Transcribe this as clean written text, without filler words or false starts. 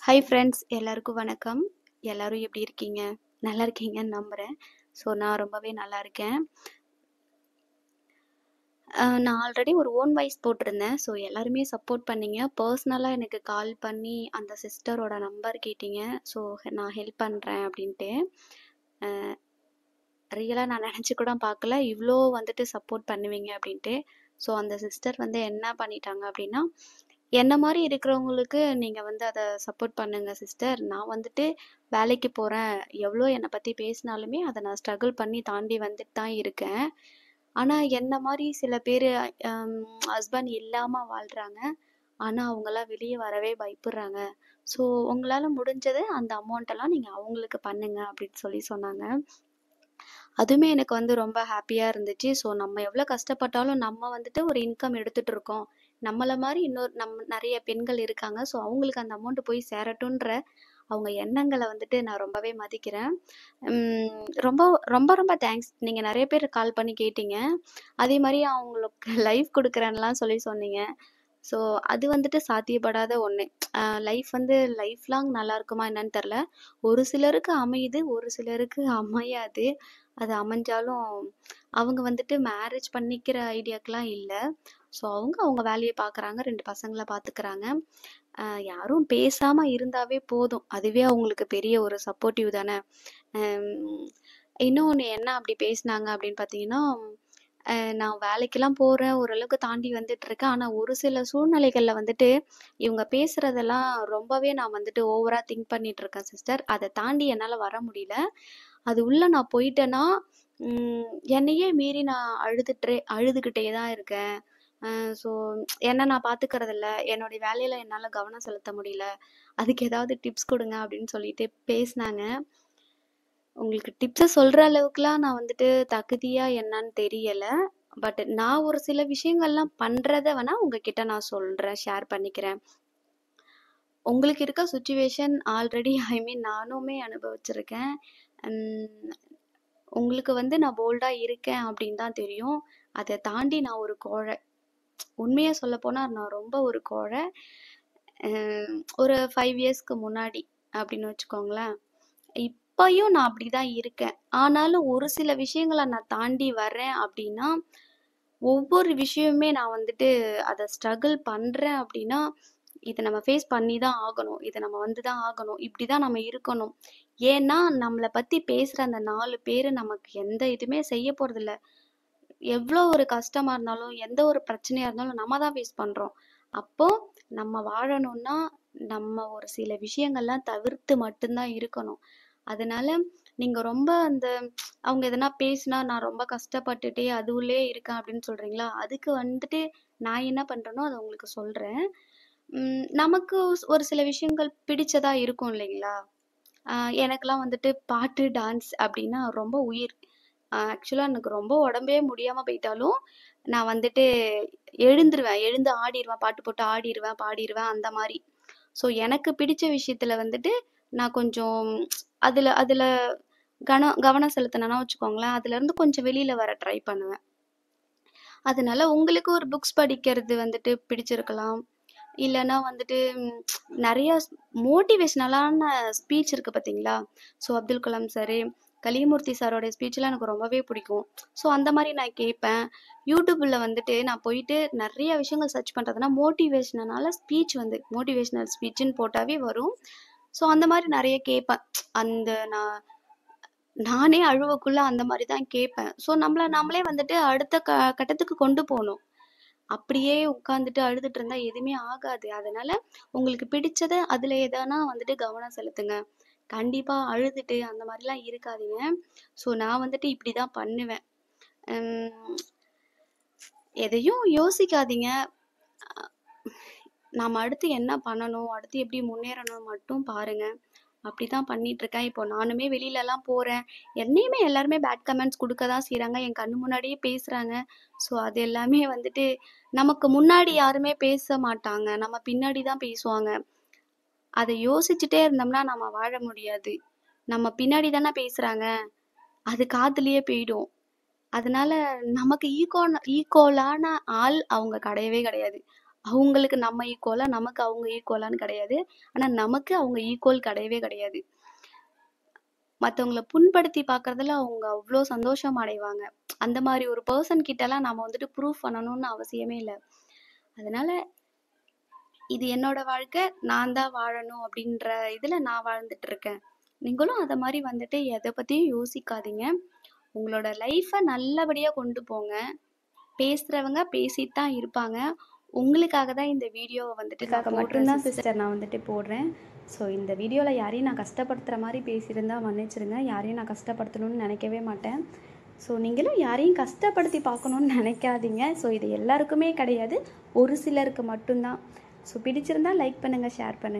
Hi friends, எல்லாருக்கும் வணக்கம். எல்லாரும் எப்படி இருக்கீங்க? நல்லா இருக்கீங்கன்னு நம்புறேன். ஸோ நான் ரொம்பவே நல்லா இருக்கேன். நான் ஆல்ரெடி ஒரு ஓன் வாய்ஸ் போட்டிருந்தேன். ஸோ எல்லாருமே சப்போர்ட் பண்ணீங்க. பர்சனலாக எனக்கு கால் பண்ணி அந்த சிஸ்டரோட நம்பர் கேட்டீங்க. ஸோ நான் ஹெல்ப் பண்ணுறேன் அப்படின்ட்டு. ரியலாக நான் நினச்சி கூட பார்க்கல இவ்வளோ வந்துட்டு சப்போர்ட் பண்ணுவீங்க அப்படின்ட்டு. ஸோ அந்த சிஸ்டர் வந்து என்ன பண்ணிட்டாங்க அப்படின்னா, என்ன மாதிரி இருக்கிறவங்களுக்கு நீங்கள் வந்து அதை சப்போர்ட் பண்ணுங்க சிஸ்டர். நான் வந்துட்டு வேலைக்கு போகிறேன். எவ்வளோ என்னை பற்றி பேசினாலுமே அதை நான் ஸ்ட்ரகிள் பண்ணி தாண்டி வந்துட்டு தான் இருக்கேன். ஆனால் என்ன மாதிரி சில பேர் ஹஸ்பண்ட் இல்லாமல் வாழ்கிறாங்க. ஆனால் அவங்களாம் வெளியே வரவே பயப்படுறாங்க. ஸோ உங்களால் முடிஞ்சது அந்த அமௌண்ட்டெல்லாம் நீங்கள் அவங்களுக்கு பண்ணுங்க அப்படின்னு சொல்லி சொன்னாங்க. அதுவுமே எனக்கு வந்து ரொம்ப ஹாப்பியாக இருந்துச்சு. ஸோ நம்ம எவ்வளோ கஷ்டப்பட்டாலும் நம்ம வந்துட்டு ஒரு இன்கம் எடுத்துகிட்டு இருக்கோம். நம்மளை மாதிரி நிறைய பெண்கள் இருக்காங்க. ஸோ அவங்களுக்கு அந்த அமௌண்ட் போய் சேரட்டுன்ற அவங்க எண்ணங்களை வந்துட்டு நான் ரொம்பவே மதிக்கிறேன். ரொம்ப ரொம்ப ரொம்ப தேங்க்ஸ். நீங்கள் நிறைய பேர் கால் பண்ணி கேட்டீங்க. அதே மாதிரி அவங்களுக்கு லைஃப் கொடுக்குறேன்லாம் சொல்லி சொன்னீங்க. ஸோ அது வந்துட்டு சாத்தியப்படாத ஒன்று. லைஃப் வந்து லைஃப் லாங் நல்லா இருக்குமா என்னன்னு தெரில. ஒரு சிலருக்கு அமையுது, ஒரு சிலருக்கு அமையாது. அது அமைஞ்சாலும் அவங்க வந்துட்டு மேரேஜ் பண்ணிக்கிற ஐடியாக்கெலாம் இல்லை. ஸோ அவங்க வேலையை பார்க்குறாங்க, 2 பசங்களை பார்த்துக்கிறாங்க. யாரும் பேசாமல் இருந்தாவே போதும். அதுவே அவங்களுக்கு பெரிய ஒரு சப்போர்ட்டிவ் தானே. இன்னொன்று என்ன அப்படி பேசினாங்க அப்படின்னு பார்த்தீங்கன்னா, நான் வேலைக்கெல்லாம் போகிறேன், ஓரளவுக்கு தாண்டி வந்துட்டு இருக்கேன். ஆனால் ஒரு சில சூழ்நிலைகளில் வந்துட்டு இவங்க பேசுகிறதெல்லாம் ரொம்பவே நான் வந்துட்டு ஓவராக திங்க் பண்ணிட்டு இருக்கேன் சிஸ்டர். அதை தாண்டி என்னால் வர முடியல. அது உள்ளே நான் போயிட்டேன்னா என்னையே மீறி நான் அழுதுகிட்டே தான் இருக்கேன். ஸோ என்னை நான் பார்த்துக்கறதில்ல, என்னுடைய வேலையில் என்னால் கவனம் செலுத்த முடியல. அதுக்கு ஏதாவது டிப்ஸ் கொடுங்க அப்படின்னு சொல்லிட்டு பேசினாங்க. உங்களுக்கு டிப்ஸை சொல்கிற அளவுக்குலாம் நான் வந்துட்டு தகுதியா என்னன்னு தெரியலை. பட் நான் ஒரு சில விஷயங்கள்லாம் பண்ணுறத வேணால் உங்ககிட்ட நான் சொல்கிறேன், ஷேர் பண்ணிக்கிறேன். உங்களுக்கு இருக்க சுச்சுவேஷன் ஆல்ரெடி நானுமே அனுபவிச்சிருக்கேன். உங்களுக்கு வந்து நான் போல்டாக இருக்கேன் அப்படின்னு தான் தெரியும். அதை தாண்டி நான் ஒரு கோழை. உண்மையாக சொல்ல போனால் நான் ரொம்ப ஒரு கோழை. ஒரு 5 இயர்ஸ்க்கு முன்னாடி அப்படின்னு வச்சுக்கோங்களேன். இப்பயும் நான் அப்படி தான் இருக்கேன். ஆனாலும் ஒரு சில விஷயங்களை நான் தாண்டி வர்றேன் அப்படின்னா, ஒவ்வொரு விஷயமுமே நான் வந்துட்டு அதை ஸ்ட்ரகிள் பண்ணுறேன் அப்படின்னா, இதை நம்ம ஃபேஸ் பண்ணி தான் ஆகணும், இதை நம்ம வந்து தான் ஆகணும், இப்படி தான் நம்ம இருக்கணும். ஏன்னா நம்மளை பற்றி பேசுகிற அந்த 4 பேர் நமக்கு எந்த இதுவுமே செய்ய போகிறதில்ல. எவ்வளோ ஒரு கஷ்டமாக இருந்தாலும், எந்த ஒரு பிரச்சனையாக இருந்தாலும் நம்ம தான் ஃபேஸ் பண்ணுறோம். அப்போ நம்ம வாழணும்னா நம்ம ஒரு சில விஷயங்கள்லாம் தவிர்த்து மட்டும்தான் இருக்கணும். அதனால நீங்க ரொம்ப அவங்க எதனா பேசினா நான் ரொம்ப கஷ்டப்பட்டுட்டே அதுவுள்ளே இருக்கேன் அப்படின்னு சொல்றீங்களா? அதுக்கு வந்துட்டு நான் என்ன பண்றேனோ அதை உங்களுக்கு சொல்றேன். நமக்கு ஒரு சில விஷயங்கள் பிடிச்சதா இருக்கும் இல்லைங்களா? எனக்கெல்லாம் வந்துட்டு பாட்டு, டான்ஸ் அப்படின்னா ரொம்ப உயிர். ஆக்சுவலாக எனக்கு ரொம்ப உடம்பே முடியாமல் போயிட்டாலும் நான் வந்துட்டு எழுந்துருவேன், எழுந்து ஆடிடுவேன், பாட்டு போட்டு ஆடிடுவேன், பாடிடுவேன் அந்த மாதிரி. ஸோ எனக்கு பிடிச்ச விஷயத்துல வந்துட்டு நான் கொஞ்சம் அதில் அதில் கவனம் செலுத்தினேன்னா வச்சுக்கோங்களேன், அதுலேருந்து கொஞ்சம் வெளியில் வர ட்ரை பண்ணுவேன். அதனால உங்களுக்கு ஒரு புக்ஸ் படிக்கிறது வந்துட்டு பிடிச்சிருக்கலாம். இல்லைன்னா வந்துட்டு நிறைய மோட்டிவேஷ்னலான ஸ்பீச் இருக்குது பார்த்தீங்களா? ஸோ அப்துல் கலாம் சார், கலியமூர்த்தி சாரோடைய ஸ்பீச்லாம் எனக்கு ரொம்பவே பிடிக்கும். ஸோ அந்த மாதிரி நான் கேட்பேன். யூடியூப்பில் வந்துட்டு நான் போயிட்டு நிறைய விஷயங்கள் சர்ச் பண்ணுறதுனா மோட்டிவேஷ்னலான ஸ்பீச் வந்து மோட்டிவேஷ்னல் ஸ்பீச்சுன்னு போட்டாவே வரும். ஸோ அந்த மாதிரி நிறைய கேட்பேன். நானே அழுவக்குள்ள அந்த மாதிரி தான் கேட்பேன். ஸோ நம்மளே வந்துட்டு அடுத்த கட்டத்துக்கு கொண்டு போகணும். அப்படியே உட்காந்துட்டு அழுதுட்டு இருந்தா எதுவுமே ஆகாது. அதனால உங்களுக்கு பிடிச்சத அதுல எதனா வந்துட்டு கவனம் செலுத்துங்க. கண்டிப்பா அழுதுட்டு அந்த மாதிரிலாம் இருக்காதீங்க. ஸோ நான் வந்துட்டு இப்படிதான் பண்ணுவேன். எதையும் யோசிக்காதீங்க. நாம அடுத்து என்ன பண்ணணும், அடுத்து எப்படி முன்னேறணும் மட்டும் பாருங்க. அப்படிதான் பண்ணிட்டு இருக்கேன். இப்போ நானுமே வெளியிலலாம் போறேன். என்னையுமே எல்லாருமே பேட் கமெண்ட்ஸ் கொடுக்க தான் செய்றாங்க. என் கண்ணு முன்னாடியே பேசுறாங்க. ஸோ அது எல்லாமே வந்துட்டு நமக்கு முன்னாடி யாருமே பேச மாட்டாங்க. நம்ம பின்னாடி தான் பேசுவாங்க. அதை யோசிச்சுட்டே இருந்தோம்னா நம்ம வாழ முடியாது. நம்ம பின்னாடி தானே பேசுறாங்க, அது காதுலயே போயிடும். அதனால நமக்கு ஈக்குவலான ஆள் அவங்க கிடையவே கிடையாது. அவங்களுக்கு நம்ம ஈக்குவலா, நமக்கு அவங்க ஈக்குவலான்னு கிடையாது. ஆனா நமக்கு அவங்க ஈக்குவல் கிடையவே கிடையாது. மத்தவங்கள புண்படுத்தி பார்க்கறதுல அவங்க அவ்ளோ சந்தோஷம் அடைவாங்க. அந்த மாரி ஒரு பெர்சன் கிட்டலாம் நாம வந்துட்டு ப்ரூஃப் பண்ணணும்னு அவசியமே இல்ல. அதனால இது என்னோட வாழ்க்கை. நான் தான் வாழணும் அப்படின்ற இதுல நான் வாழ்ந்துட்டு இருக்கேன். நீங்களும் அத மாரி வந்துட்டு எத பத்தியும் யோசிக்காதீங்க. உங்களோட லைஃப நல்லபடியா கொண்டு போங்க. பேசுறவங்க பேசிட்டு தான் இருப்பாங்க. உங்களுக்காக தான் இந்த வீடியோவ வந்துட்டு நான் போடுறேன் மட்டும்தான் சிஸ்டர். சிஸ்டர் நான் வந்துட்டு போடுறேன். ஸோ இந்த வீடியோவில் யாரையும் நான் கஷ்டப்படுத்துகிற மாதிரி பேசியிருந்தா மன்னிச்சிடுங்க. யாரையும் நான் கஷ்டப்படுத்தணும்னு நினைக்கவே மாட்டேன். ஸோ நீங்களும் யாரையும் கஷ்டப்படுத்தி பார்க்கணுன்னு நினைக்காதீங்க. ஸோ இது எல்லாருக்குமே கிடையாது, ஒரு சிலருக்கு மட்டும்தான். ஸோ பிடிச்சிருந்தா லைக் பண்ணுங்கள், ஷேர் பண்ணுங்கள்.